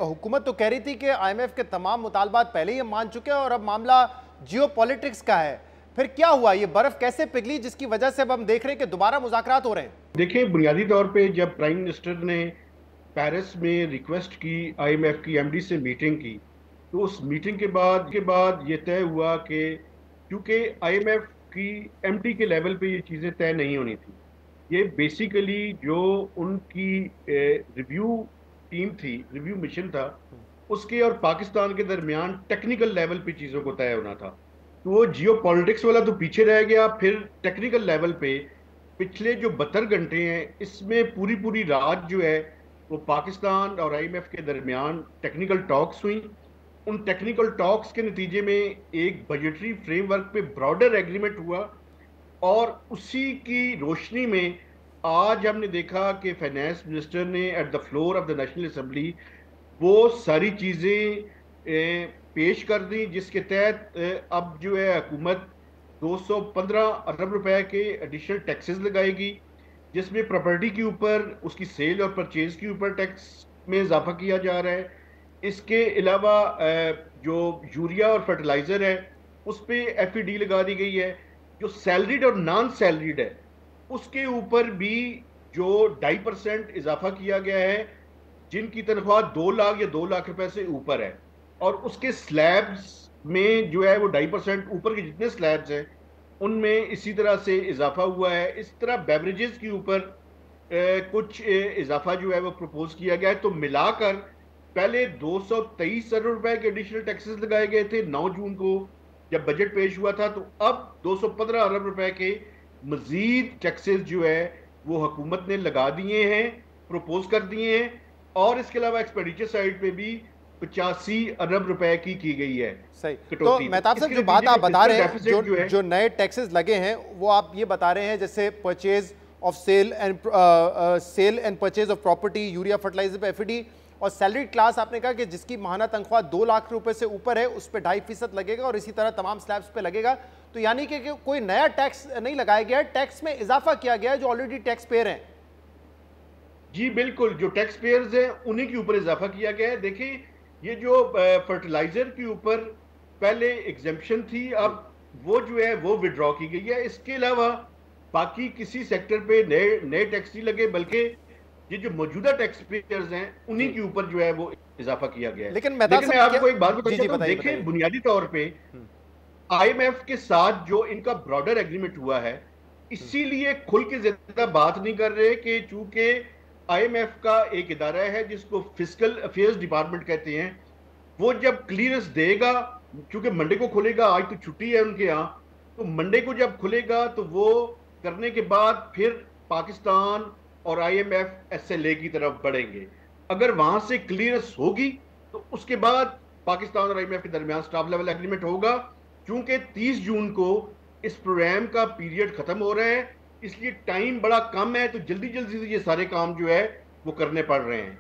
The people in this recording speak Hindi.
हुकूमत तो कह रही थी कि आईएमएफ के तमाम मुतालबात पहले ही हम मान चुके हैं और अब मामला जियो पॉलिटिक्स का है। फिर क्या हुआ, ये बर्फ कैसे पिघली जिसकी वजह से अब हम देख रहे हैं कि दोबारा मुज़ाकरात हो रहे हैं? देखिए, बुनियादी तौर पे जब प्राइम मिनिस्टर ने पेरिस में रिक्वेस्ट की आईएमएफ की एमडी से मीटिंग की, तो उस मीटिंग के बाद ये तय हुआ कि क्योंकि आईएमएफ की एमडी के लेवल पे ये चीज़ें तय नहीं होनी थी। ये बेसिकली जो उनकी रिव्यू टीम थी, रिव्यू मिशन था, उसके और पाकिस्तान के दरमियान टेक्निकल लेवल पे चीज़ों को तय होना था। तो वो जियो पॉलिटिक्स वाला तो पीछे रह गया। फिर टेक्निकल लेवल पे पिछले जो 72 घंटे हैं, इसमें पूरी पूरी रात जो है वो पाकिस्तान और आईएमएफ के दरमियान टेक्निकल टॉक्स हुई। उन टेक्निकल टॉक्स के नतीजे में एक बजटरी फ्रेमवर्क पे ब्रॉडर एग्रीमेंट हुआ, और उसी की रोशनी में आज हमने देखा कि फाइनेंस मिनिस्टर ने at the floor of the national assembly वो सारी चीज़ें पेश कर दी, जिसके तहत अब जो है हुकूमत 215 अरब रुपए के एडिशनल टैक्सेस लगाएगी, जिसमें प्रॉपर्टी के ऊपर, उसकी सेल और परचेज के ऊपर टैक्स में इजाफा किया जा रहा है। इसके अलावा जो यूरिया और फर्टिलाइजर है उस पे एफईडी लगा दी गई है। जो सैलरीड और नॉन सैलरीड है उसके ऊपर भी जो 2.5% इजाफा किया गया है, जिनकी तनख्वाह 2 लाख या 2 लाख रुपए से ऊपर है। और उसके स्लैब्स में जो है वो 2.5% ऊपर के जितने स्लैब्स हैं उनमें इसी तरह से इजाफा हुआ है। इस तरह बेवरेजेस के ऊपर कुछ इजाफा जो है वो प्रपोज किया गया है। तो मिलाकर पहले 223 अरब रुपए के एडिशनल टैक्सेस लगाए गए थे 9 जून को जब बजट पेश हुआ था, तो अब 215 अरब रुपए के मजीद टैक्सेस जो है वो हुकूमत ने लगा दिए हैं, प्रपोज कर दिए हैं। और इसके अलावा एक्सपेंडिचर साइड पे भी 85 अरब रुपए की गई है सही। तो कटौती। तो मेहताब साहब, इसके जो बात नतीजे आप में बता फिस्कल रहे हैं, डेफिसिट जो है, जो नए टैक्सेस लगे हैं वो आप ये बता रहे हैं जैसे purchase of sale and purchase of property, urea fertiliser पे एफईडी, और सैलरी क्लास आपने कहा कि जिसकी माहाना तनख्वाह 2 लाख रुपए से ऊपर है उस पर 2.5% लगेगा और इसी तरह तमाम स्लैब्स पे लगेगा। तो यानी कि कोई नया टैक्स नहीं लगाया गया है, टैक्स में इजाफा किया गया है जो ऑलरेडी टैक्स पेयर हैं। जी बिल्कुल, जो टैक्स पेयर्स हैं उन्हीं के ऊपर इजाफा किया गया है। देखिए, ये जो फर्टिलाइजर के ऊपर पहले एग्जेम्पशन थी, अब वो जो है वो विड्रॉ की गई है। इसके अलावा बाकी किसी सेक्टर पे नए नए टैक्स नहीं लगे, बल्कि ये जो मौजूदा टैक्स पेयर्स हैं उन्हीं के ऊपर जो है वो इजाफा किया गया है। लेकिन मेहताब लेकिन मैं साहब आपको एक बात जी बताना जी चाहता हूँ, बताइए देखिए बताइए। बुनियादी तौर पे आईएमएफ के साथ जो इनका ब्रॉडर एग्रीमेंट हुआ है, इसीलिए खुल के ज्यादा बात नहीं कर रहे कि चूंकि आईएमएफ का एक इदारा है जिसको फिस्कल अफेयर्स डिपार्टमेंट कहते हैं, वो जब क्लियरेंस देगा, क्योंकि मंडे को खुलेगा, आज तो छुट्टी है उनके यहाँ, तो मंडे को जब खुलेगा तो वो करने के बाद फिर पाकिस्तान और आईएमएफ एसएलए की तरफ बढ़ेंगे। अगर वहां से क्लियरेंस होगी तो उसके बाद पाकिस्तान और आईएमएफ के दरमियान स्टाफ लेवल एग्रीमेंट होगा। क्योंकि 30 जून को इस प्रोग्राम का पीरियड खत्म हो रहा है, इसलिए टाइम बड़ा कम है, तो जल्दी जल्दी से ये सारे काम जो है वो करने पड़ रहे हैं।